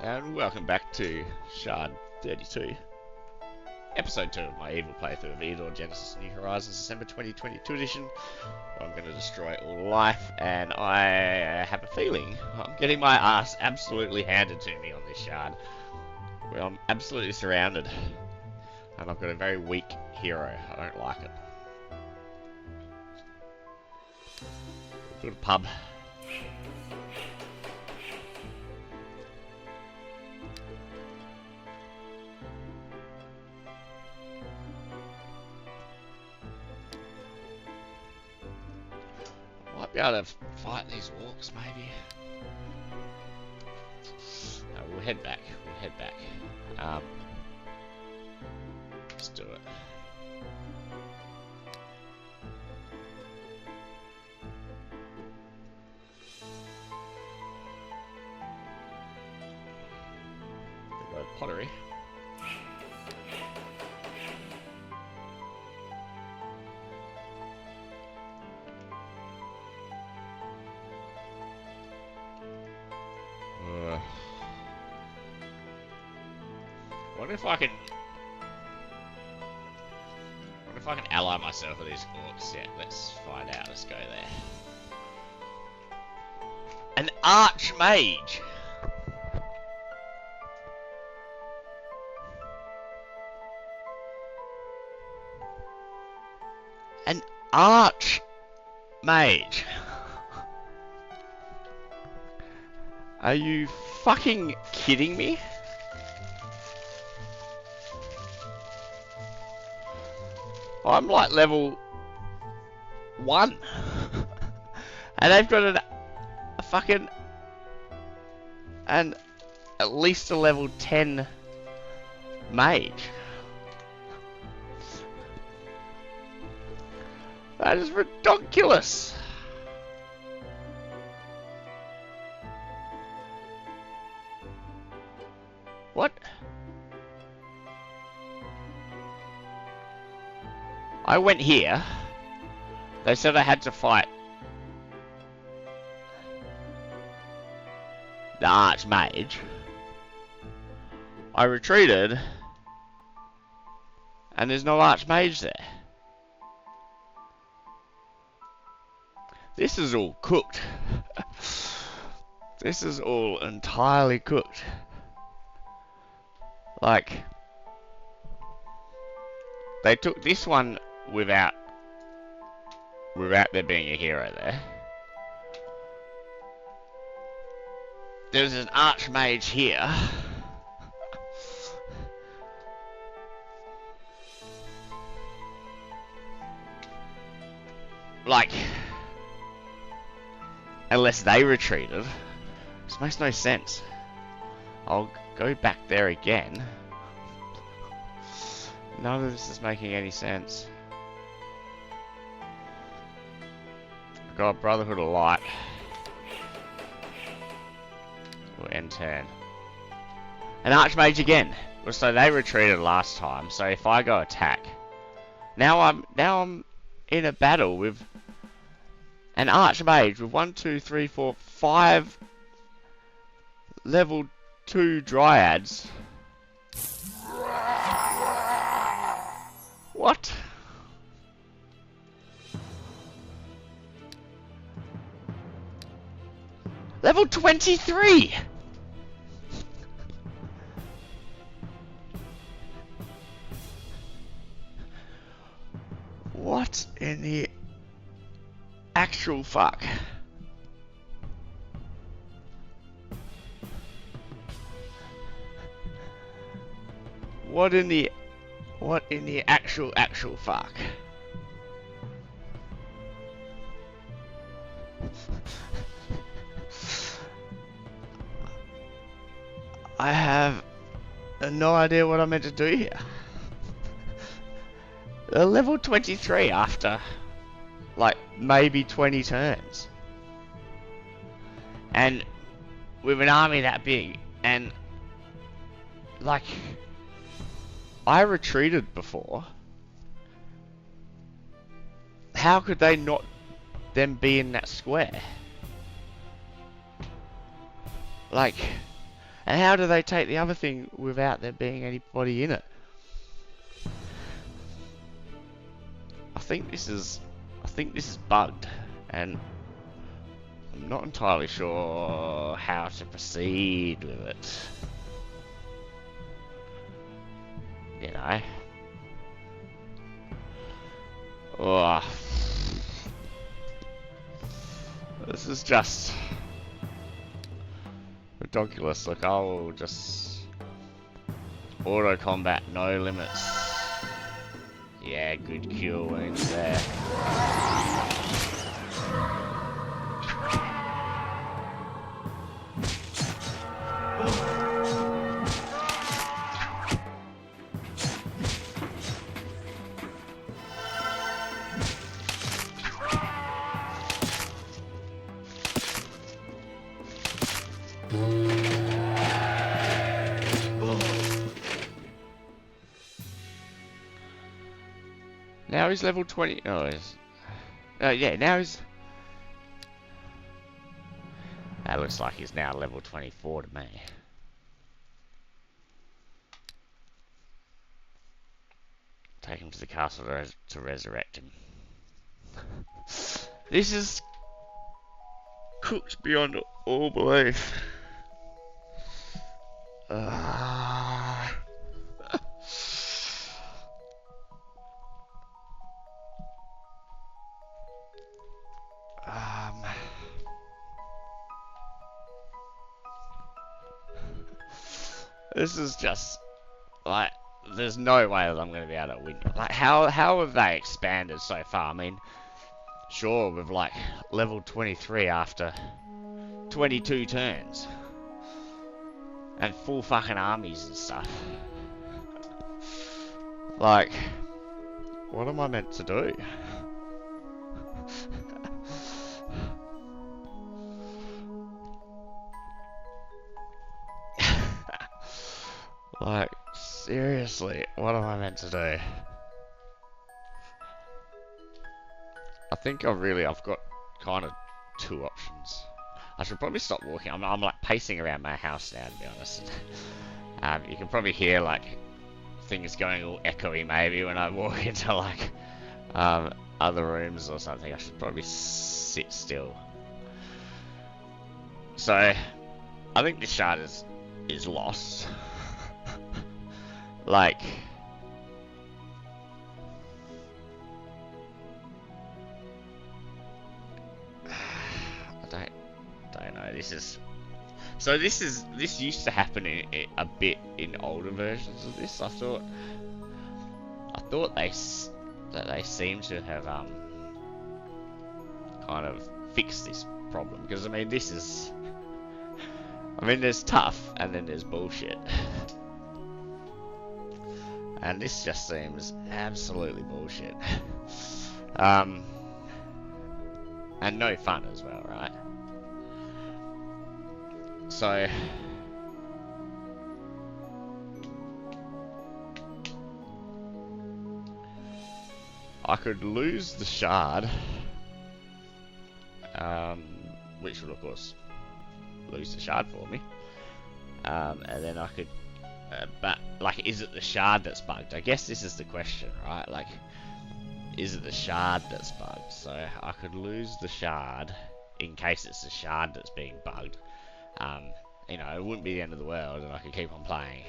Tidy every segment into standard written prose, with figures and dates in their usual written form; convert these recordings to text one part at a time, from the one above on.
And welcome back to Shard 32, Episode 2 of my evil playthrough of Eador Genesis New Horizons December 2022 edition. I'm going to destroy all life, and I have a feeling I'm getting my ass absolutely handed to me on this shard. Well, I'm absolutely surrounded, and I've got a very weak hero. I don't like it. Go to the pub. Might be able to fight these orcs, maybe. No, we'll head back. Let's do it. We go pottery. What if I can ally myself with these orcs? Yeah, let's find out. Let's go there. An archmage. An archmage. Are you fucking kidding me? I'm like level 1. And they've got a fucking... and at least a level 10 mage. That is ridiculous. What? I went here. They said I had to fight the archmage. I retreated, and there's no archmage there. This is all cooked. This is all entirely cooked. Like, they took this one without there being a hero there. There's an archmage here. Like, unless they retreated. This makes no sense. I'll go back there again. None of this is making any sense. Got Brotherhood of Light. We'll end turn. An archmage again. So they retreated last time. So if I go attack, now I'm in a battle with an archmage with 1, 2, 3, 4, 5 level 2 dryads. What? Level 23! What in the actual fuck? What in the actual fuck? I have no idea what I'm meant to do here. They're level 23 after, like, maybe 20 turns. And with an army that big, and, like, I retreated before. How could they not them be in that square? Like, And how do they take the other thing without there being anybody in it? I think this is bugged, and I'm not entirely sure how to proceed with it. You know. Oh. This is just ridiculous. Look, I will just auto combat, no limits. Yeah, good cure wounds there. Now he's level 20. Oh, he's... yeah, now he's... That looks like he's now level 24 to me. Take him to the castle to resurrect him. This is cooked beyond all belief. This is just like, there's no way that I'm going to be able to win. Like, how have they expanded so far? I mean, sure, with like level 23 after 22 turns and full fucking armies and stuff. Like, what am I meant to do? Like, seriously, what am I meant to do? I think I've got kind of two options. I should probably stop walking. I'm like pacing around my house now, to be honest. You can probably hear like things going all echoey maybe when I walk into like other rooms or something. I should probably sit still. So I think this shard is lost. Like, I don't know. This used to happen a bit in older versions of this. I thought they seem to have kind of fixed this problem, because I mean there's tough and then there's bullshit. And this just seems absolutely bullshit. And no fun as well, right? So I could lose the shard, which would of course lose the shard for me, and then I could but like, is it the shard that's bugged? I guess this is the question, right? Like, is it the shard that's bugged? So I could lose the shard in case it's the shard that's being bugged. You know, it wouldn't be the end of the world, and I could keep on playing.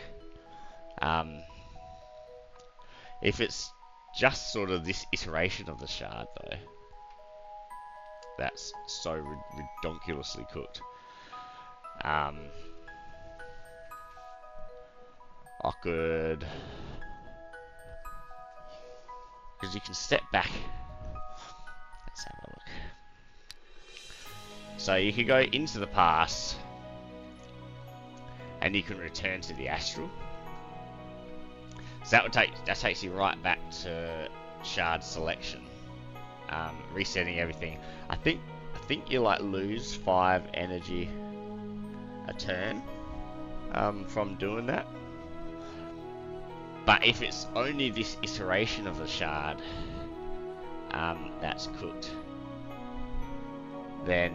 If it's just sort of this iteration of the shard, though, that's so redonkulously cooked. I could, because you can step back. Let's have a look. So you can go into the past, and you can return to the astral. So that takes you right back to shard selection, resetting everything. I think you like lose 5 energy a turn from doing that. But if it's only this iteration of the shard that's cooked, then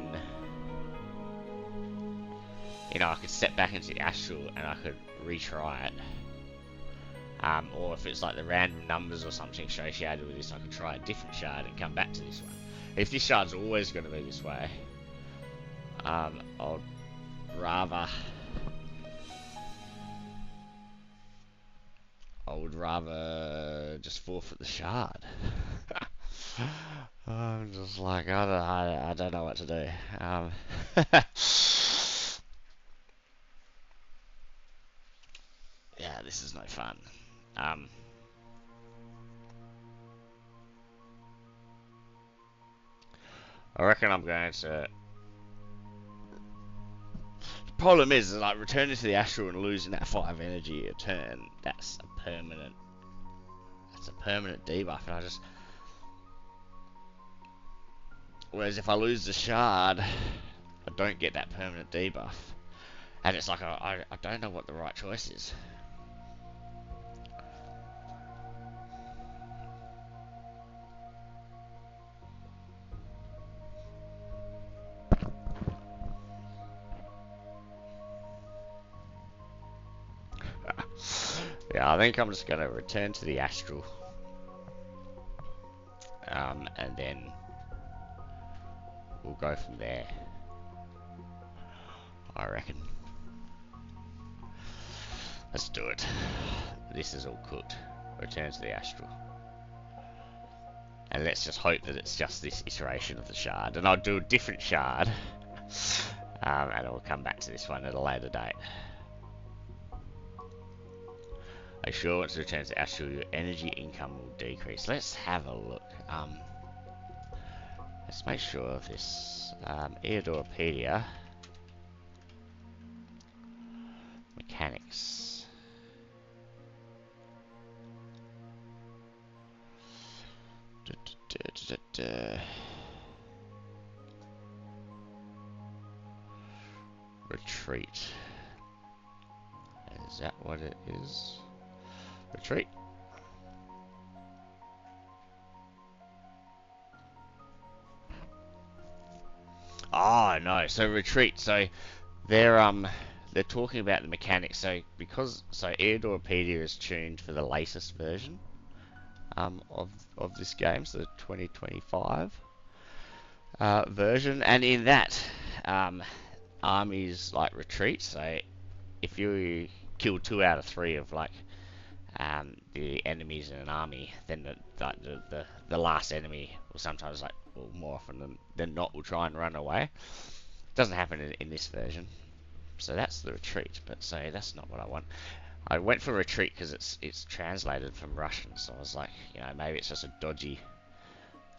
you know, I could step back into the astral and I could retry it. Or if it's like the random numbers or something associated with this, I could try a different shard and come back to this one. If this shard's always going to be this way, I'd rather... I would rather just forfeit the shard. I'm just like, I don't know what to do. Yeah, this is no fun. I reckon I'm going to... The problem is like returning to the astral and losing that 5 energy a turn. That's a permanent debuff, and I just... Whereas if I lose the shard, I don't get that permanent debuff, and it's like I don't know what the right choice is. Yeah, I think I'm just going to return to the astral, and then we'll go from there, I reckon. Let's do it. This is all cooked. Return to the astral. And let's just hope that it's just this iteration of the shard. And I'll do a different shard, and I'll come back to this one at a later date. I sure want to return to astral, your energy income will decrease. Let's have a look. Let's make sure of this. Eadorpedia. Mechanics. Retreat. Is that what it is? Retreat. Oh no, so retreat. So they're talking about the mechanics. So Eadorpedia is tuned for the latest version of this game, so the 2025 version, and in that armies like retreat. So if you kill 2 out of 3 of like the enemies in an army, then the last enemy will sometimes, like, well, more often than not, will try and run away. Doesn't happen in this version, so that's the retreat. But so that's not what I want. I went for retreat because it's translated from Russian, so I was like, you know, maybe it's just a dodgy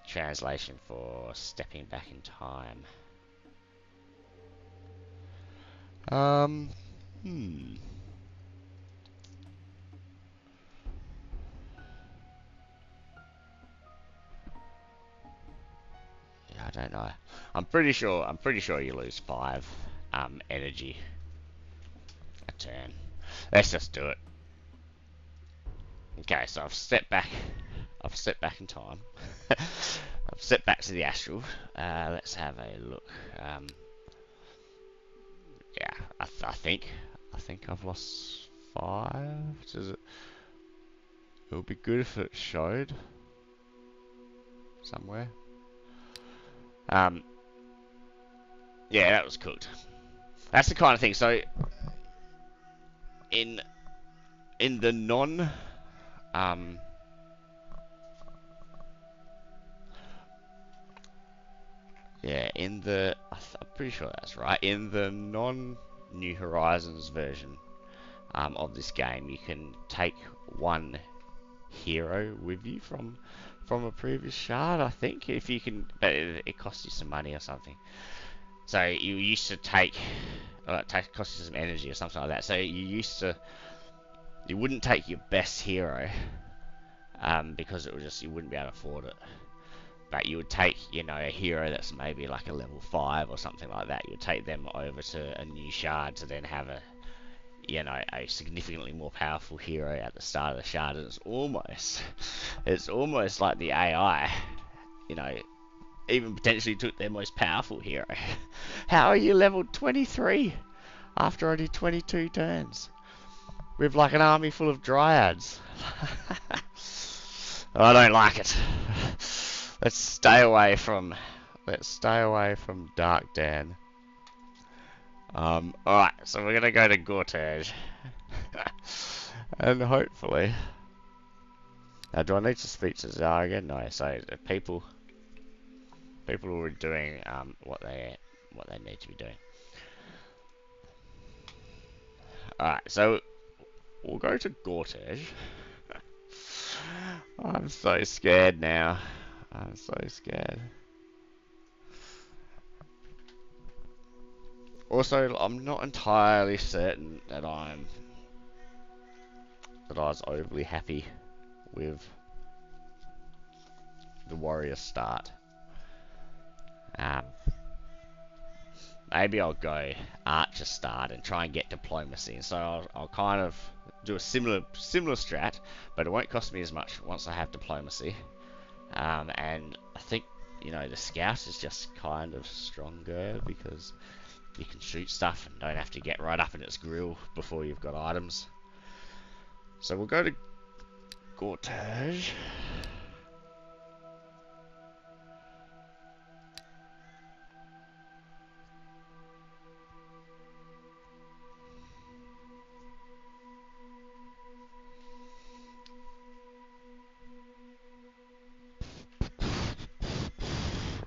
translation for stepping back in time. I don't know. I'm pretty sure you lose 5 energy a turn. Let's just do it. Okay, so I've stepped back in time. I've stepped back to the astral. Let's have a look. Yeah, I think I've lost 5. Does it? It would be good if it showed somewhere. Yeah, that was cooked. That's the kind of thing. So in the non yeah, I'm pretty sure that's right. In the non-New Horizons version of this game, you can take 1 hero with you from a previous shard, I think. If you can, but it costs you some money or something. So you used to take, it costs you some energy or something like that. So you wouldn't take your best hero, because it would just, you wouldn't be able to afford it. But you would take, you know, a hero that's maybe like a level 5 or something like that. You would take them over to a new shard to then have a, you know, a significantly more powerful hero at the start of the shard. And it's almost like the AI, you know, even potentially took their most powerful hero. How are you level 23? After only 22 turns. With like an army full of dryads. I don't like it. Let's stay away from Dark Dan. Alright, so we're gonna go to Gortage. And hopefully... Now, do I need to speak to Zara again? No, so people are doing what they need to be doing. Alright, so we'll go to Gortage. I'm so scared now. I'm so scared. Also, I'm not entirely certain that I was overly happy with the warrior start. Maybe I'll go archer start and try and get diplomacy. So I'll kind of do a similar strat, but it won't cost me as much once I have diplomacy. And I think, you know, the scout is just kind of stronger because you can shoot stuff and don't have to get right up in its grill before you've got items. So we'll go to Gortage.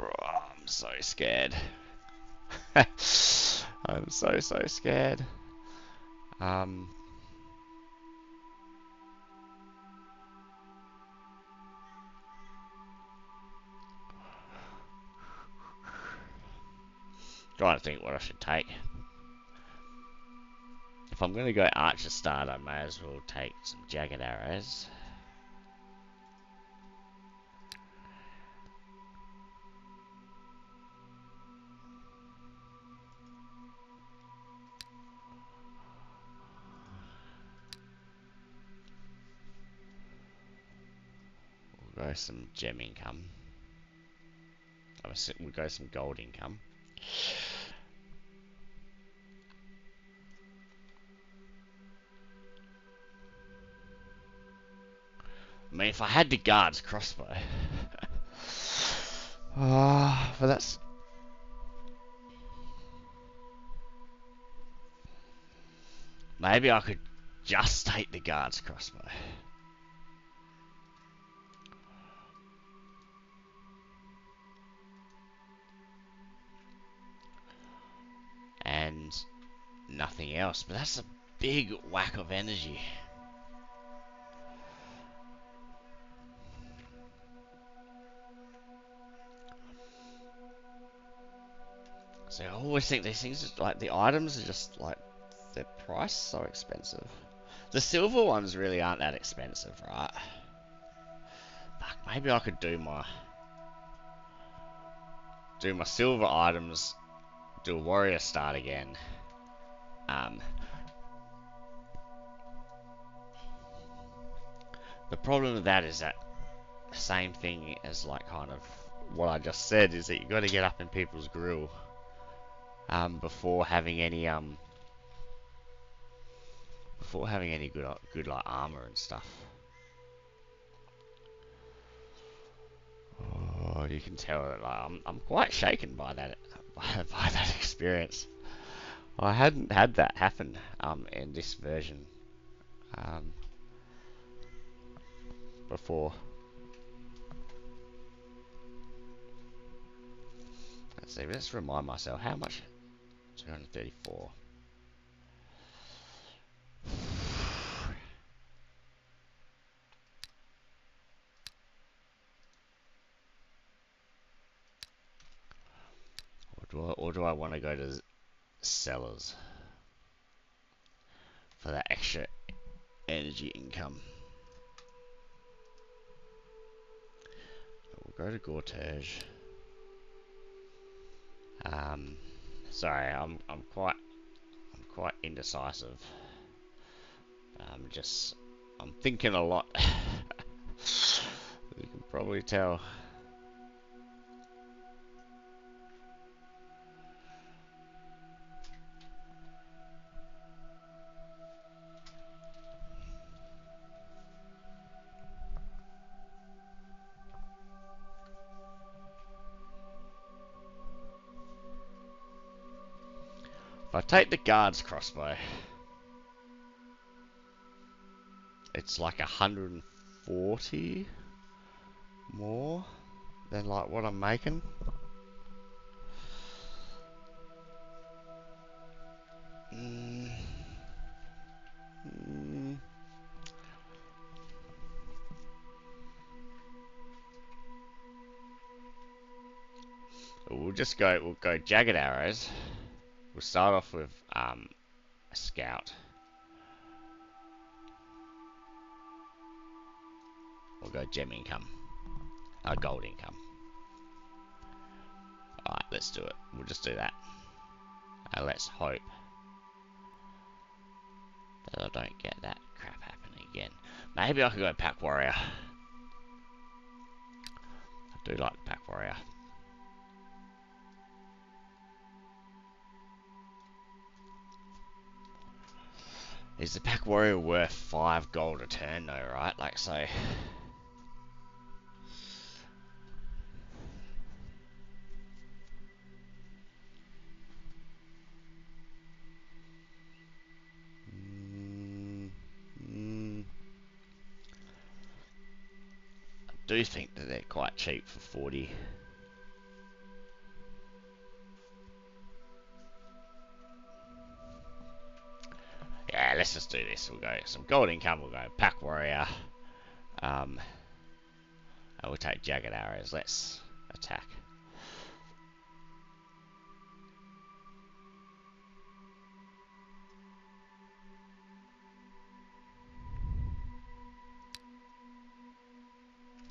I'm so scared. I'm so scared. Trying to think what I should take. If I'm going to go archer start, I may as well take some jagged arrows. We'll go some gem income. We'll go some gold income. I mean, if I had the guard's crossbow. But that's... Maybe I could just take the guard's crossbow. And nothing else. But that's a big whack of energy. So I always think these things, like the items are just like, their price so expensive. The silver ones really aren't that expensive, right? Fuck, maybe I could do my silver items, do a warrior start again. The problem with that is that the same thing as like kind of what I just said is that you got to get up in people's grill before having any good like armor and stuff. Oh, you can tell that like, I'm quite shaken by that by that experience. I hadn't had that happen in this version before. Let's see. Let's remind myself how much. 234. Or do I want to go to sellers for that extra energy income? We'll go to Gortage. Sorry, I'm quite indecisive. I'm thinking a lot. You can probably tell. I take the guard's crossbow, it's like 140 more than like what I'm making. We'll go jagged arrows. We'll start off with a scout. We'll go gem income. Gold income. Alright, let's do it. We'll just do that. Let's hope that I don't get that crap happening again. Maybe I could go pack warrior. I do like the pack warrior. Is the pack warrior worth 5 gold a turn though, right? Like so. I do think that they're quite cheap for 40. Yeah, let's just do this. We'll go some gold income. We'll go pack warrior. And we'll take jagged arrows. Let's attack.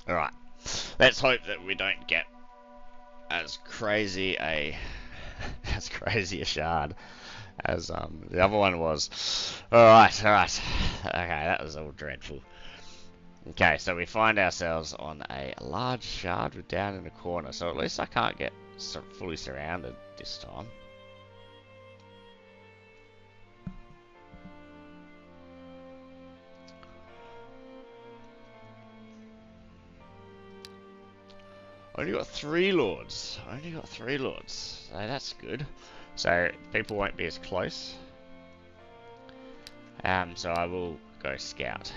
Alright. Let's hope that we don't get as crazy a shard as the other one was. Alright. Okay, that was all dreadful. Okay, so we find ourselves on a large shard down in the corner, so at least I can't get fully surrounded this time. Only got 3 lords. So that's good. So people won't be as close. So I will go scout.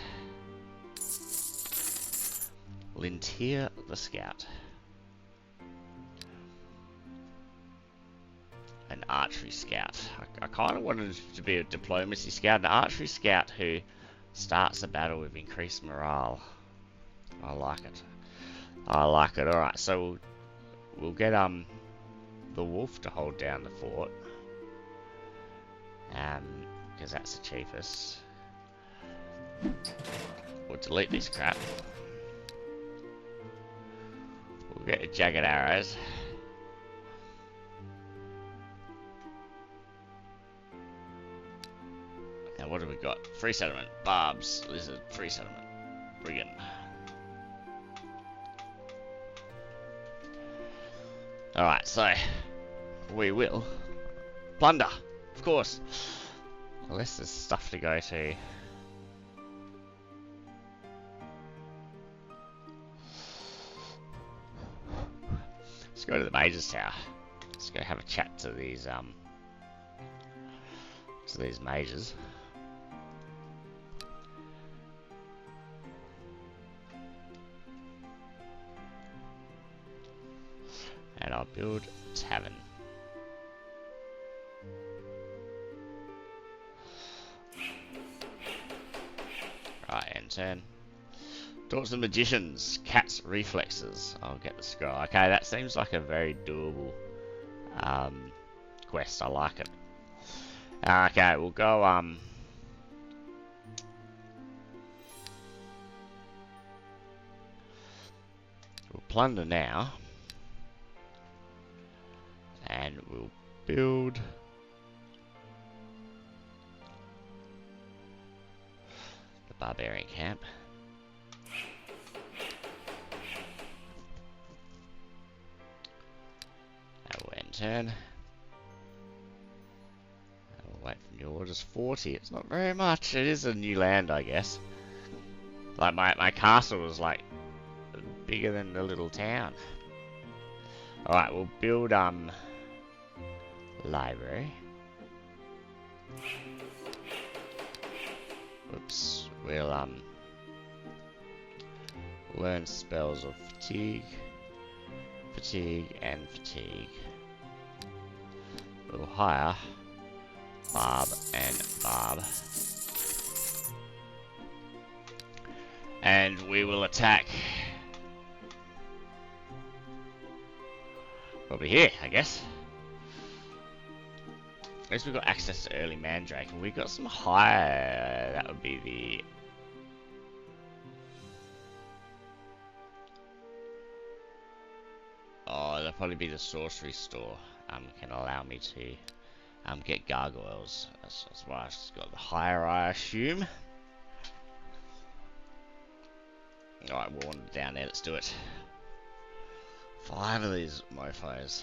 Lintier the scout. An archery scout. I kind of wanted to be a diplomacy scout, an archery scout who starts the battle with increased morale. I like it. Alright, so we'll get the wolf to hold down the fort. Because that's the cheapest. We'll delete this crap. We'll get the jagged arrows. Now what have we got? Free settlement, barbs, lizard, free settlement, brigand. Alright, so we will plunder, of course. Unless there's stuff to go to. Let's go to the Mage's Tower. Let's go have a chat to these mages. And I'll build a tavern. Right, end turn. Talk to the magicians. Cat's reflexes. I'll get the scroll. Okay, that seems like a very doable quest. I like it. Okay, we'll go we'll plunder now. And we'll build the barbarian camp. And we'll end turn. And we'll wait for new orders. 40. It's not very much. It is a new land, I guess. Like my castle was like bigger than the little town. Alright, we'll build library. Oops. We'll learn spells of fatigue, and fatigue. We'll hire Barb and Barb. And we will attack. Probably here, I guess. At least we've got access to early Mandrake, and we've got some higher. That would be the. Oh, that'll probably be the sorcery store. Can allow me to get gargoyles. That's why I've got the higher, I assume. Alright, we'll wander down there. Let's do it. 5 of these mofos.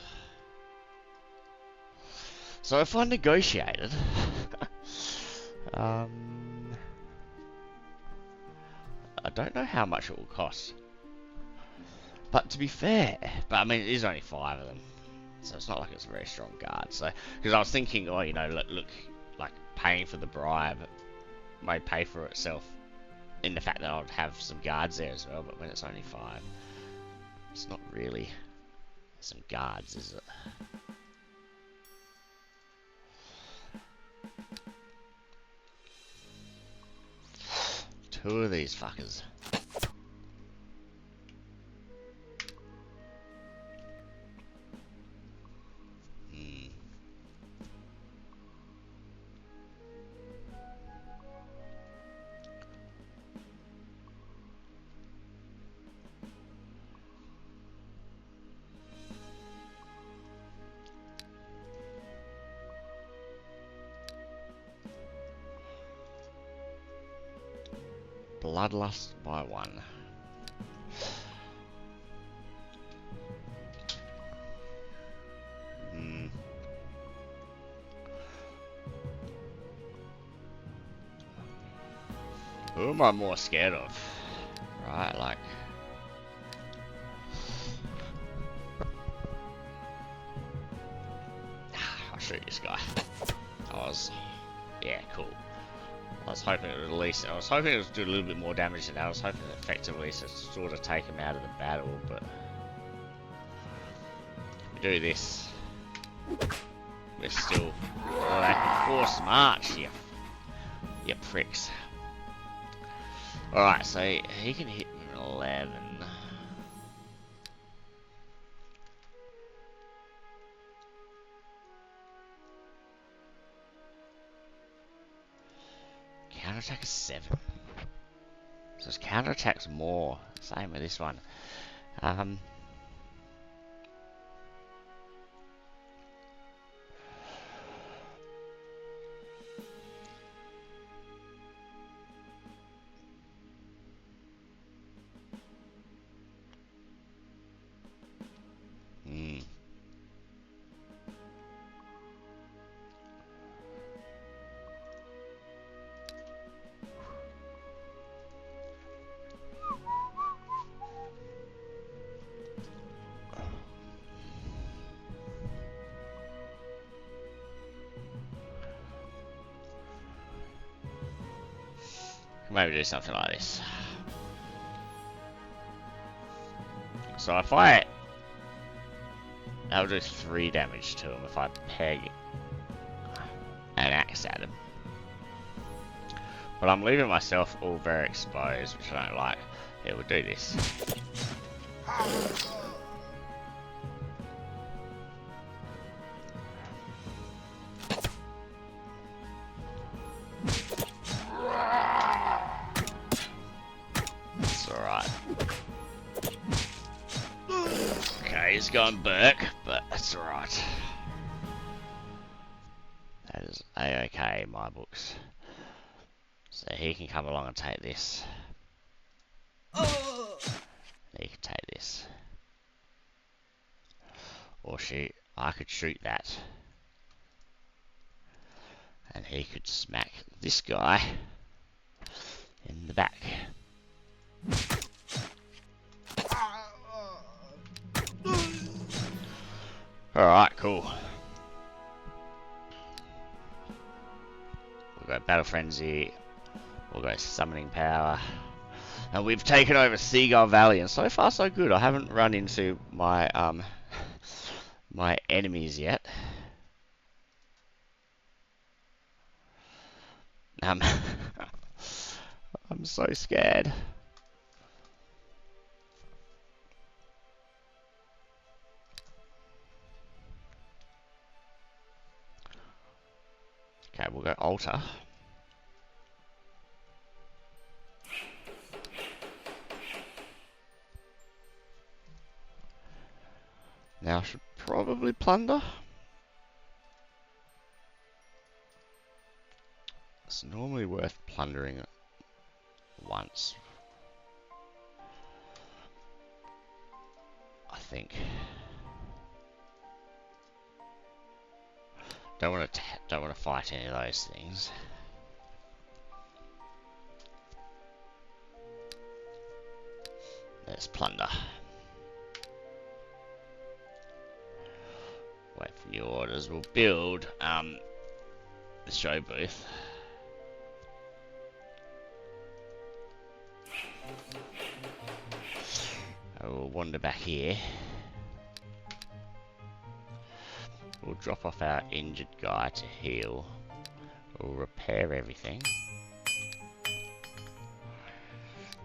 So if I negotiated, I don't know how much it will cost. But to be fair, I mean, it is only 5 of them, so it's not like it's a very strong guard. So, because I was thinking, oh, you know, look, like paying for the bribe might pay for itself in the fact that I would have some guards there as well. But when it's only 5, it's not really some guards, is it? Two of these fuckers. Bloodlust by 1. Who am I more scared of? Right, like... I'll shoot this guy. Yeah, cool. I was hoping it would do a little bit more damage than that. I was hoping effectively to sort of take him out of the battle, but... If we do this... We're still... like forced march, you pricks. Alright, so he can hit me with 11. Counterattack is 7. So his counterattack's more. Same with this one. Maybe do something like this. So if that'll do 3 damage to him if I peg an axe at him. But I'm leaving myself all very exposed, which I don't like. Yeah, we'll do this. He's gone Burke, but that's alright. That is A-okay in my books. So he can come along and take this. He can take this. Or shoot. I could shoot that. And he could smack this guy in the back. Alright, cool. We'll go Battle Frenzy. We'll go Summoning Power. And we've taken over Seagull Valley, and so far so good. I haven't run into my my enemies yet. I'm so scared. Okay, we'll go Altar. Now I should probably plunder. It's normally worth plundering once, I think. Don't want to fight any of those things. Let's plunder. Wait for new orders. We'll build the show booth. I will wander back here. We'll drop off our injured guy to heal. We'll repair everything.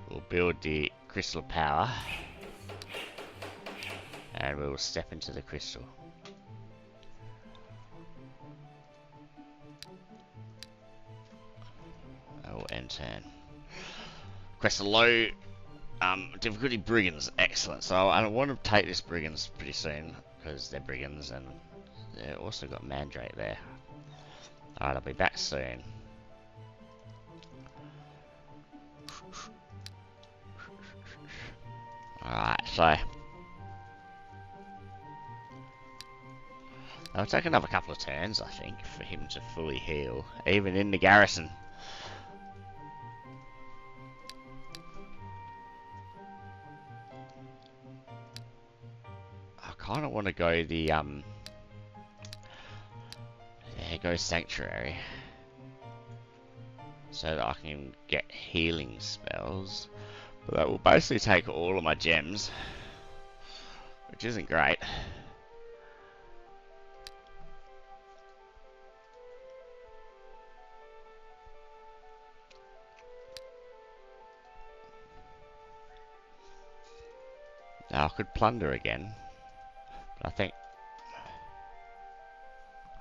We'll build the crystal power. And we'll step into the crystal. I will end turn. Request a low difficulty brigands. Excellent. So I want to take this brigands pretty soon because they're brigands and they've also got Mandrake there. Alright, I'll be back soon. Alright, so it'll take another couple of turns, I think, for him to fully heal, even in the garrison. I kind of want to go the go Sanctuary, so that I can get healing spells. But that will basically take all of my gems, which isn't great. Now I could plunder again, but I think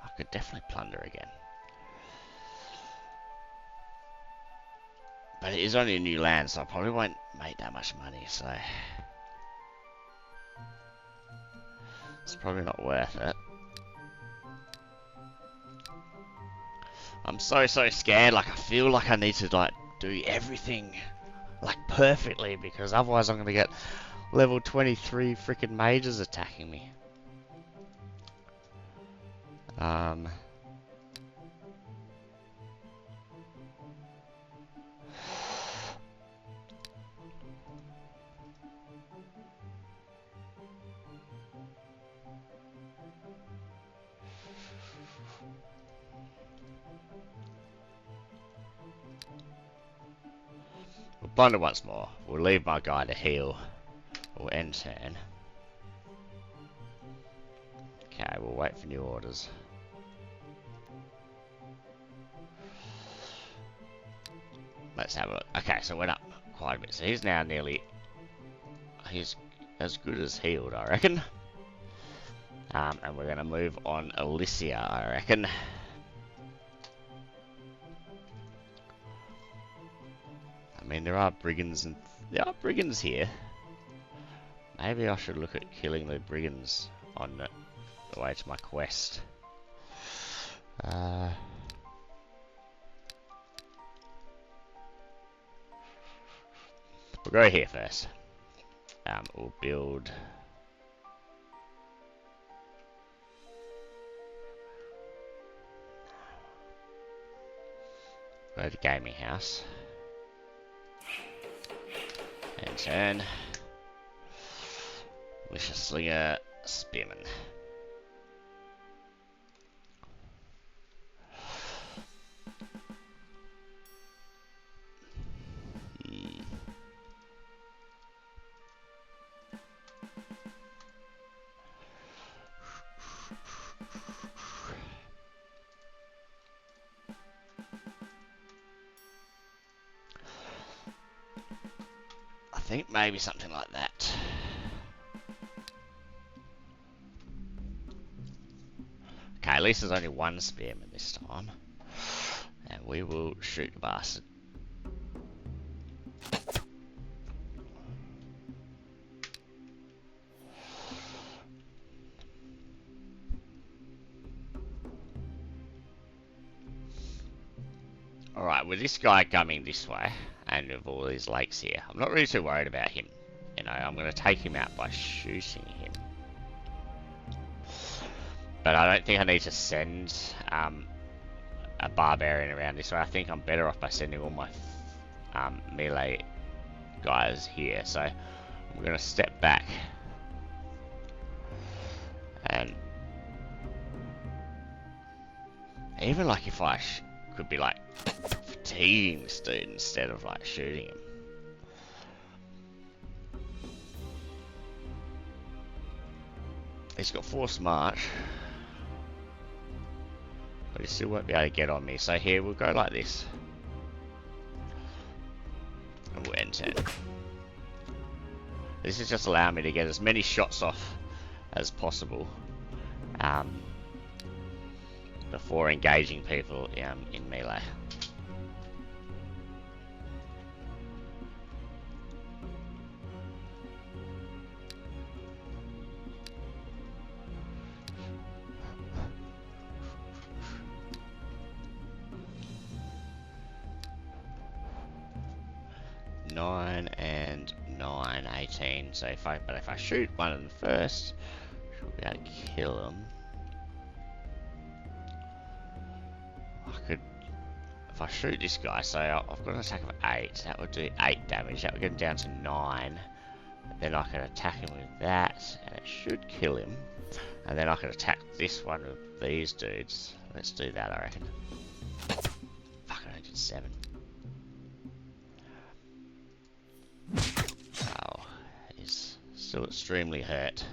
I could definitely plunder again. But it is only a new land, so I probably won't make that much money, so it's probably not worth it. I'm so scared, like I feel like I need to like do everything like perfectly, because otherwise I'm gonna get level 23 freaking mages attacking me. We'll blunder once more. We'll leave my guy to heal. We'll end turn. Okay, we'll wait for new orders. Let's have a look. Okay, so went up quite a bit. So he's now nearly... He's as good as healed, I reckon. And we're going to move on Alicia, I reckon. I mean, there are brigands and... There are brigands here. Maybe I should look at killing the brigands on the way to my quest. We'll go here first. We'll build... Go to gaming house. And turn. Vicious Slinger, Spearman. think maybe something like that. Okay, at least there's only one spearman this time. And we will shoot the bastard. Alright, with this guy coming this way, and with all these lakes here, I'm not really too worried about him. You know, I'm going to take him out by shooting him. But I don't think I need to send a barbarian around this way. I think I'm better off by sending all my melee guys here. So I'm going to step back. And even like if I could be like fatiguing this dude instead of like shooting him. He's got forced march, but he still won't be able to get on me. So here we'll go like this, and we'll end turn. This is just allowing me to get as many shots off as possible before engaging people in melee. Nine and 9, 18. So if I shoot one of them first, should be able to kill him. If I shoot this guy, so I've got an attack of 8, that would do 8 damage, that would get him down to 9. Then I can attack him with that, and it should kill him. And then I can attack this one with these dudes. Let's do that, I reckon. Fuck, I did 7. Oh, he's still extremely hurt.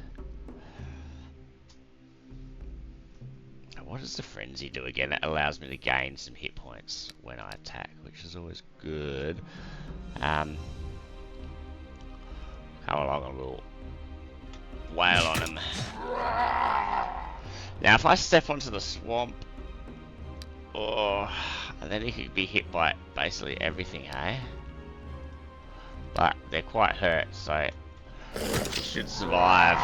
What does the frenzy do again? It allows me to gain some hit points when I attack, which is always good. Come along a little wail on him. Now if I step onto the swamp, and then he could be hit by basically everything, eh? But they're quite hurt, so he should survive.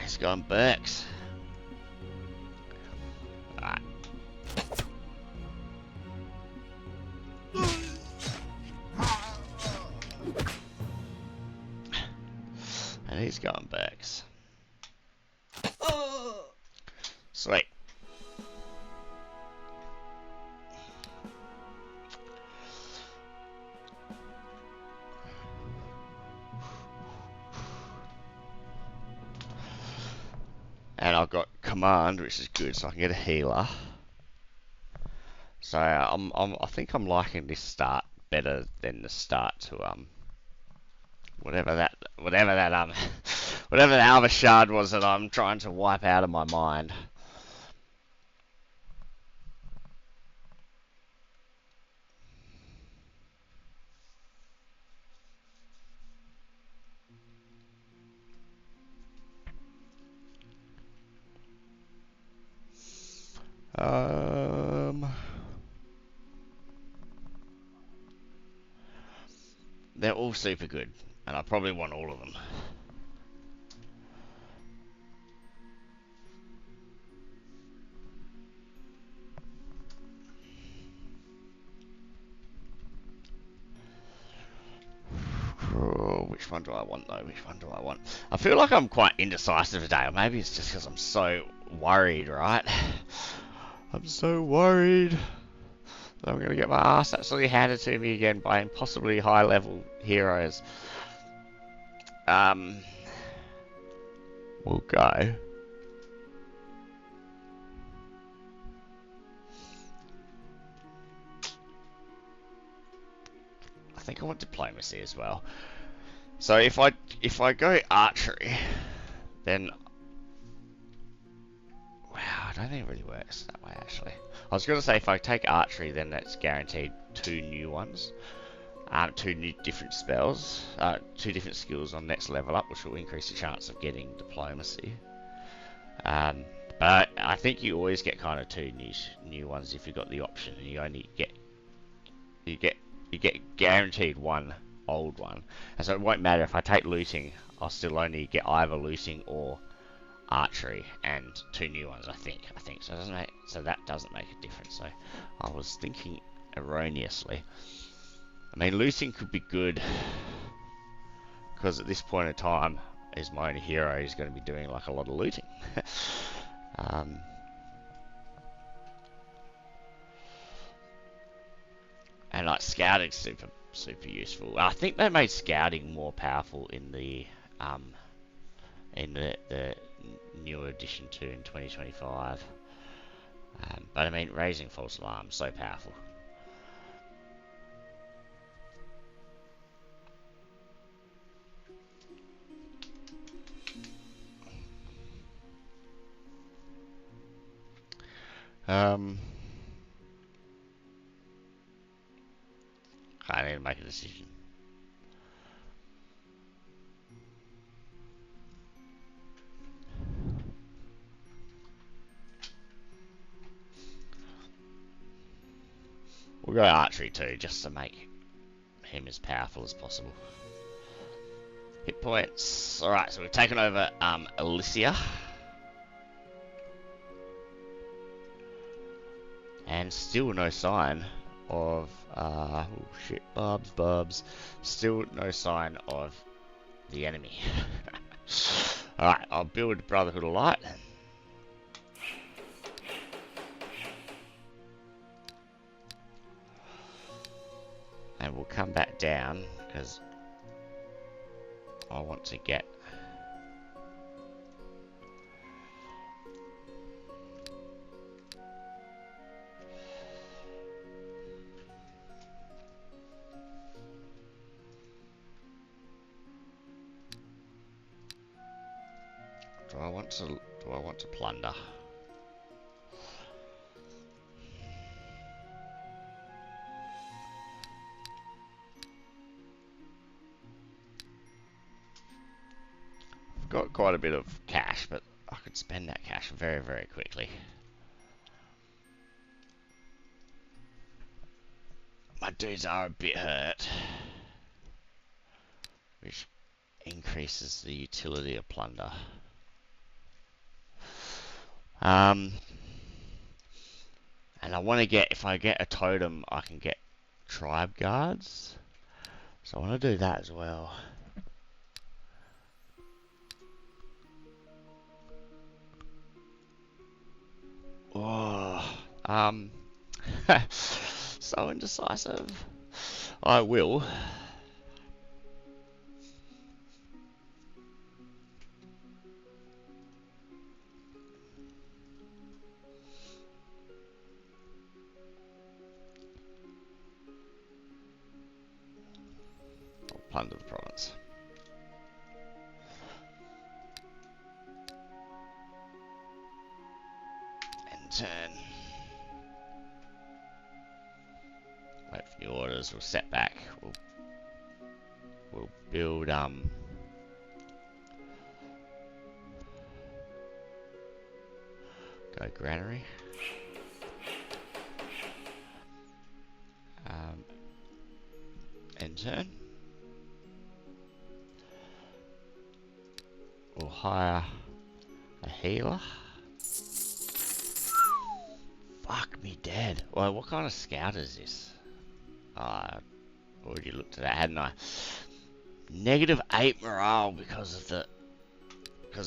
He's gone Burks. Alright. And he's going Burks. Sweet. And I've got command, which is good, so I can get a healer. So I think I'm liking this start better than the start to whatever that Alva shard was that I'm trying to wipe out of my mind. They're all super good, and I probably want all of them. Which one do I want though? Which one do I want? I feel like I'm quite indecisive today, or maybe it's just because I'm so worried, right? I'm so worried that I'm going to get my ass absolutely handed to me again by impossibly high level heroes. We'll go. I think I want diplomacy as well. So if I go archery, then wow, I don't think it really works that way, actually. I was going to say if I take archery, then that's guaranteed 2 new ones. 2 new different spells, 2 different skills on next level up, which will increase the chance of getting diplomacy. But I think you always get kind of 2 new ones if you've got the option, and you only get you get guaranteed 1 old one. And so it won't matter if I take looting, I'll still only get either looting or archery and 2 new ones. I think so. That doesn't make a difference. So I was thinking erroneously. I mean, looting could be good because at this point in time, is my only hero. He's going to be doing like a lot of looting. And like scouting's super useful. I think they made scouting more powerful in the new edition 2 in 2025. But I mean, raising false alarms so powerful. I need to make a decision. We'll go archery too, just to make him as powerful as possible. Hit points. Alright, so we've taken over Alicia. And still no sign of oh shit, Bubs. Still no sign of the enemy. Alright, I'll build Brotherhood of Light. And we'll come back down because I want to get Do I want to plunder? I've got quite a bit of cash, but I could spend that cash very, very quickly. My dudes are a bit hurt, which increases the utility of plunder. And I want to get, if I get a totem, I can get tribe guards. So I want to do that as well. Oh, so indecisive. I will. Plunder the province. And turn. Wait for the orders. We'll set back. We'll build go granary. End turn. We'll hire a healer. Fuck me dead. Well, what kind of scout is this? I already looked at that, hadn't I? -8 morale because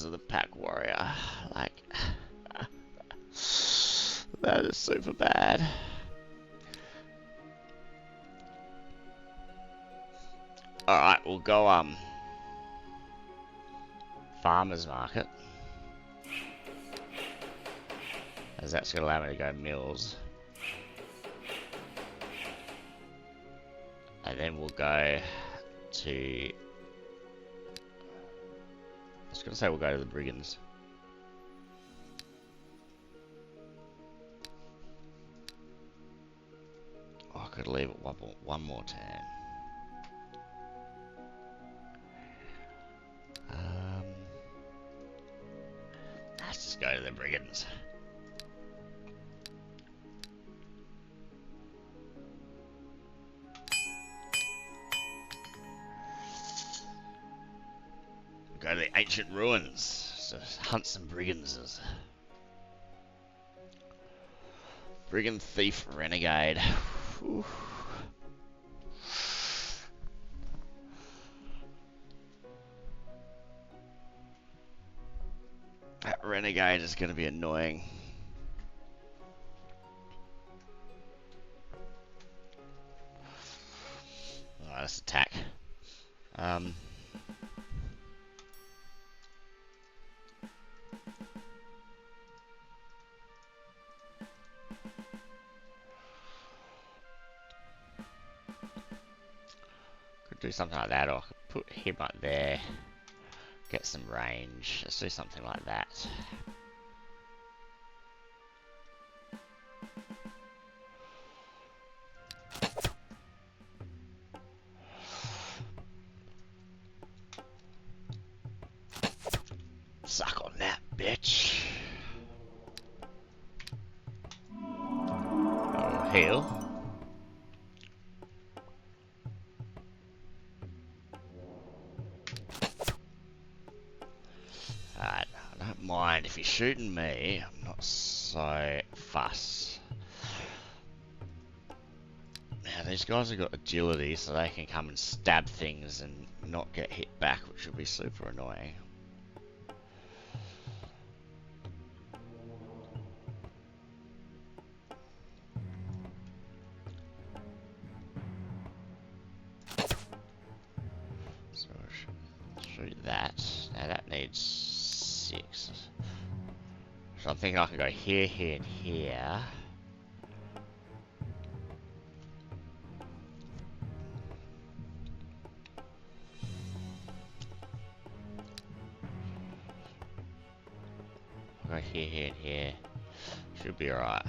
of the pack warrior. Like that is super bad. Alright, we'll go farmers market, as that's going to allow me to go mills, and then we'll go to, I was going to say we'll go to the brigands. could leave it one more turn. Let's just go to the brigands. Go to the ancient ruins. So hunt some brigands. Brigand, thief, renegade. Whew. That renegade is going to be annoying. Alright, let's attack. Could do something like that, or I could put him up there. Get some range. Let's do something like that. Suck on that, bitch. Oh, heal. Alright, I don't mind if you're shooting me. I'm not so fussed. Now these guys have got agility, so they can come and stab things and not get hit back, which would be super annoying. So shoot that. Now that needs 6. So I'm thinking I can go here, here, and here. I'll go here, here, and here. Should be alright.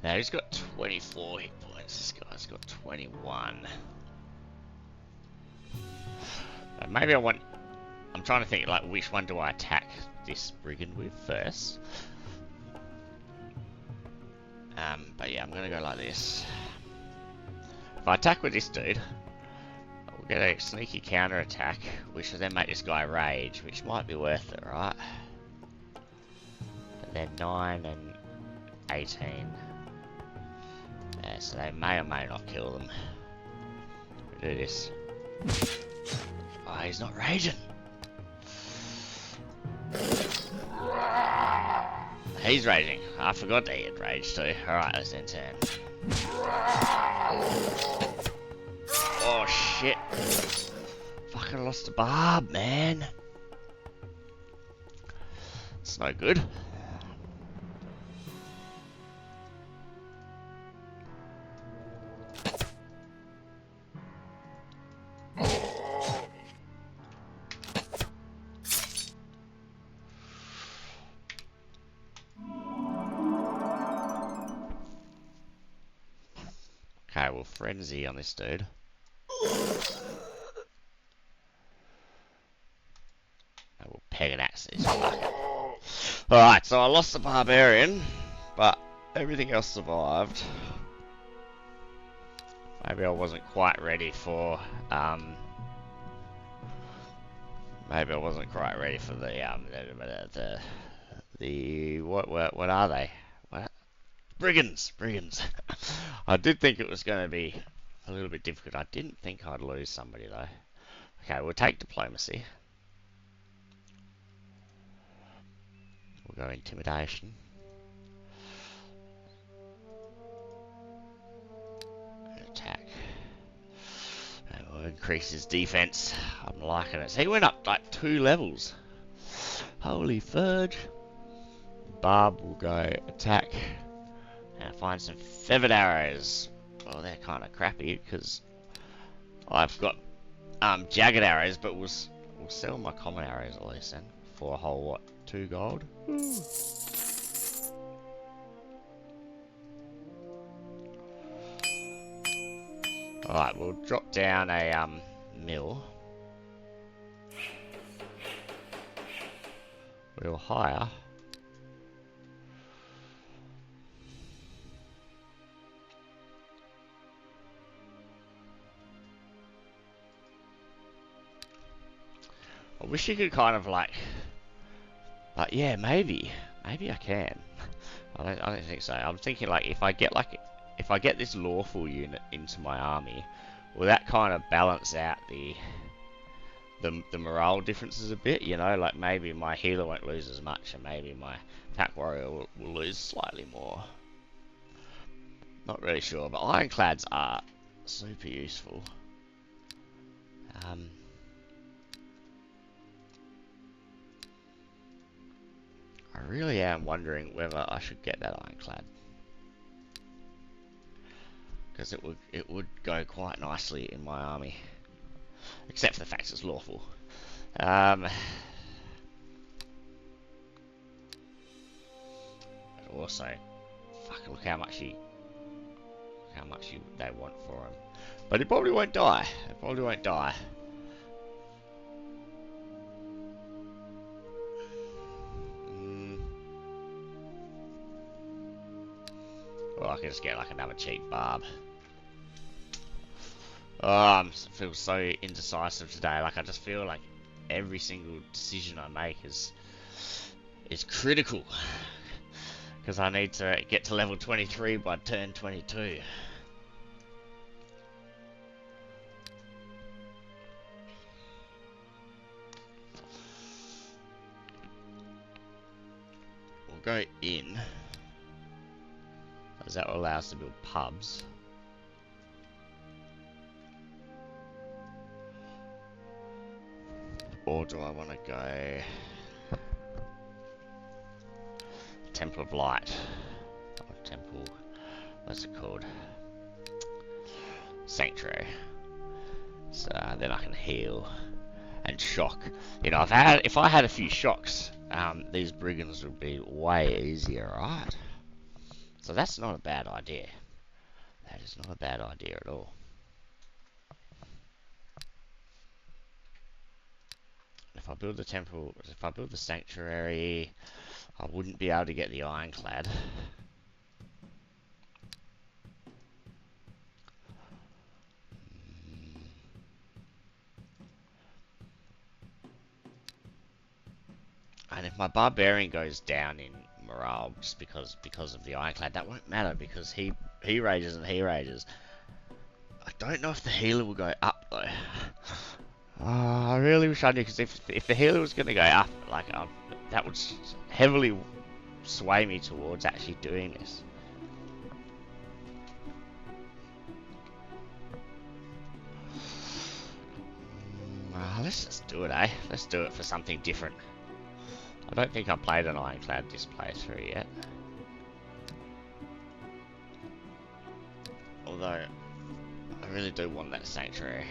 Now he's got 24 hit points, this guy's got 21. Maybe I'm trying to think like which one do I attack this brigand with first. But yeah, I'm gonna go like this. If I attack with this dude, I'll get a sneaky counter attack, which will then make this guy rage, which might be worth it, right? But then 9 and 18. Yeah, so they may or may not kill them. We'll do this. Oh, he's not raging. He's raging. I forgot that he had rage too. Alright, let's end turn. Oh shit. Fucking lost the barb, man. It's no good. Okay, we'll frenzy on this dude. And we'll peg an axe this fucker. Alright, so I lost the barbarian, but everything else survived. Maybe I wasn't quite ready for maybe I wasn't quite ready for the what are they? What? Brigands. I did think it was going to be a little bit difficult. I didn't think I'd lose somebody though. Okay, we'll take diplomacy. We'll go intimidation. Attack. And we'll increase his defense. I'm liking it. So he went up like 2 levels. Holy fudge. Barb will go attack and find some feathered arrows. Well, they're kind of crappy because I've got jagged arrows, but we'll sell my common arrows at least then for a whole what, 2 gold. Alright, we'll drop down a mill. We'll hire. I wish you could kind of like yeah, maybe I can. I don't think so. I'm thinking like if I get this lawful unit into my army, will that kind of balance out the morale differences a bit, you know, like maybe my healer won't lose as much and maybe my pack warrior will lose slightly more. Not really sure, but ironclads are super useful. I really am wondering whether I should get that ironclad, because it would go quite nicely in my army, except for the fact it's lawful. Also, fuck, look how much they want for him, but he probably won't die. It probably won't die. Well, I can just get like another cheap barb. Oh, I feel so indecisive today. Like I just feel like every single decision I make is critical, because I need to get to level 23 by turn 22. We'll go in, because that will allow us to build pubs. Or do I want to go Temple of Light? Or Temple, what's it called? Sanctuary. So then I can heal and shock. You know, if I had a few shocks, these brigands would be way easier, right? So that's not a bad idea. That is not a bad idea at all. If I build the temple, if I build the sanctuary, I wouldn't be able to get the ironclad. And if my barbarian goes down in morale just because of the ironclad, that won't matter, because he rages and he rages. I don't know if the healer will go up though. I really wish I knew, because if the healer was going to go up, like that would heavily sway me towards actually doing this. Let's just do it, eh? Let's do it for something different. I don't think I've played an ironclad this playthrough yet. Although, I really do want that sanctuary.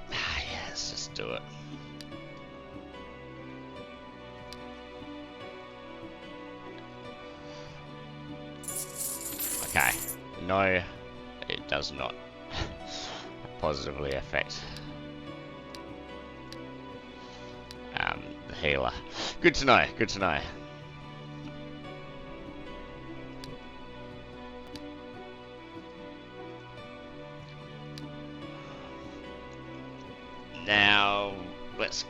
Yeah, let's just do it. Okay, no, it does not positively affect the healer. Good to know, good to know. Now, let's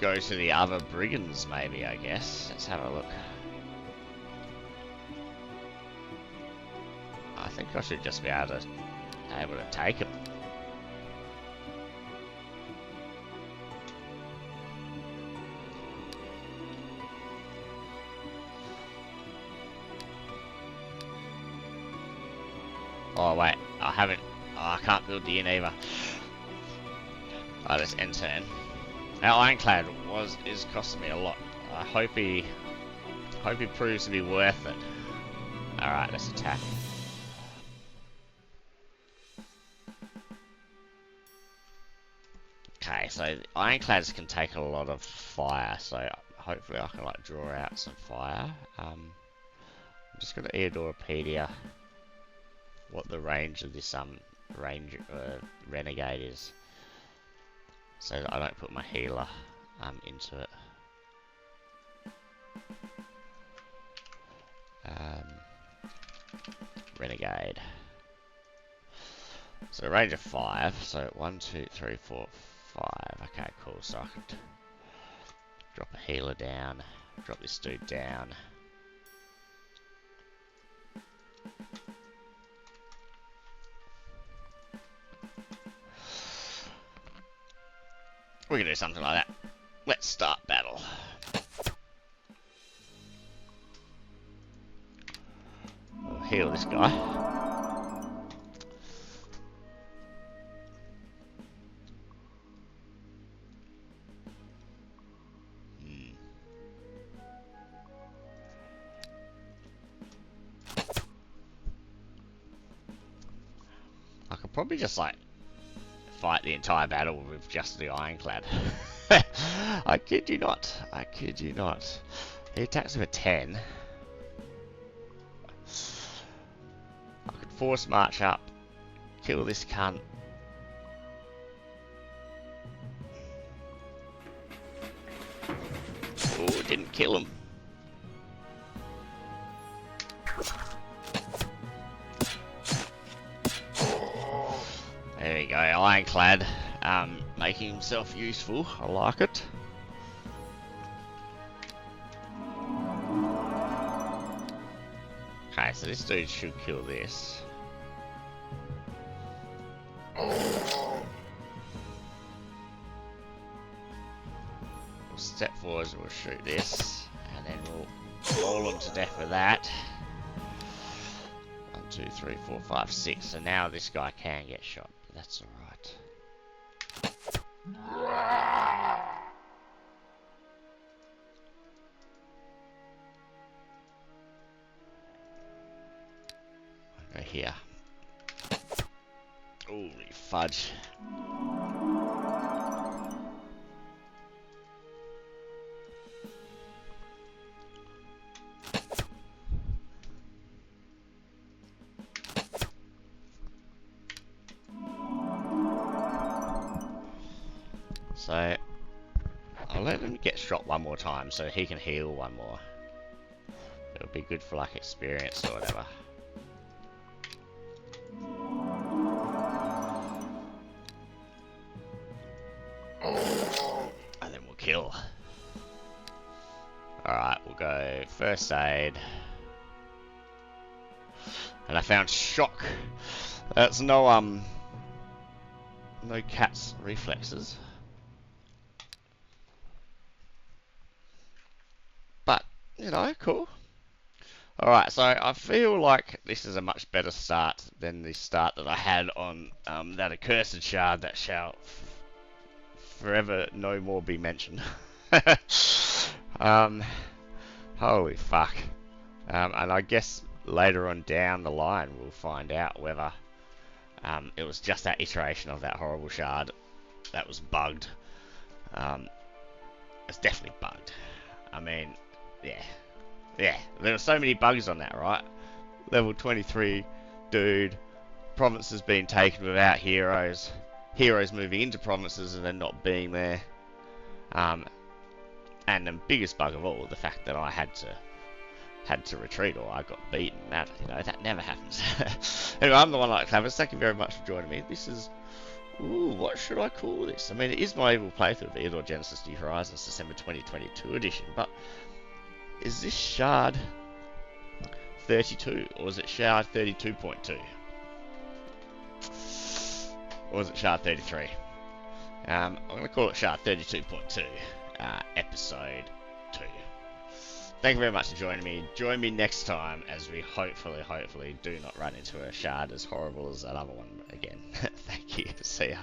go to the other brigands maybe, I guess. Let's have a look. I think I should just be able to take him. Oh wait, I haven't. Oh, I can't build the inn either. Oh, this end turn. Our ironclad is costing me a lot. I hope he proves to be worth it. All right, let's attack. Okay, so ironclads can take a lot of fire, so hopefully I can like draw out some fire. I'm just gonna Eadorpedia what the range of this renegade is, so that I don't put my healer into it. Renegade. So range of 5. So 1, 2, 3, 4, 5. Okay, cool. So I could drop a healer down, drop this dude down. We can do something like that. Let's start battle. We'll heal this guy. I could probably just like fight the entire battle with just the ironclad. I kid you not. I kid you not. He attacks with a 10. I could force march up, kill this cunt. Oh, didn't kill him. There we go, ironclad, making himself useful. I like it. Okay, so this dude should kill this. We'll step forward and we'll shoot this, and then we'll maul him to death with that. 1, 2, 3, 4, 5, 6. So now this guy can get shot, but that's alright. I'll go here. Holy fudge. So, I'll let him get shot one more time so he can heal one more. It'll be good for like experience or whatever. And then we'll kill. Alright, we'll go first aid. And I found shock. That's no cat's reflexes. But, you know, cool. Alright, so I feel like this is a much better start than the start that I had on that accursed shard that shall forever no more be mentioned. Holy fuck. And I guess later on down the line we'll find out whether it was just that iteration of that horrible shard that was bugged. It's definitely bugged. I mean, yeah, there were so many bugs on that, right? Level 23, dude, provinces being taken without heroes, heroes moving into provinces and then not being there, and the biggest bug of all, the fact that I had to retreat or I got beaten. That, you know, that never happens. Anyway, I'm the one like Klavicus. Thank you very much for joining me. This is, ooh, what should I call this? I mean, it is my evil playthrough of Eador Genesis New Horizons December 2022 edition, but is this shard 32 or is it shard 32.2? Or is it shard 33? I'm going to call it shard 32.2, episode 2. Thank you very much for joining me. Join me next time as we hopefully do not run into a shard as horrible as that other one again. Thank you. See ya.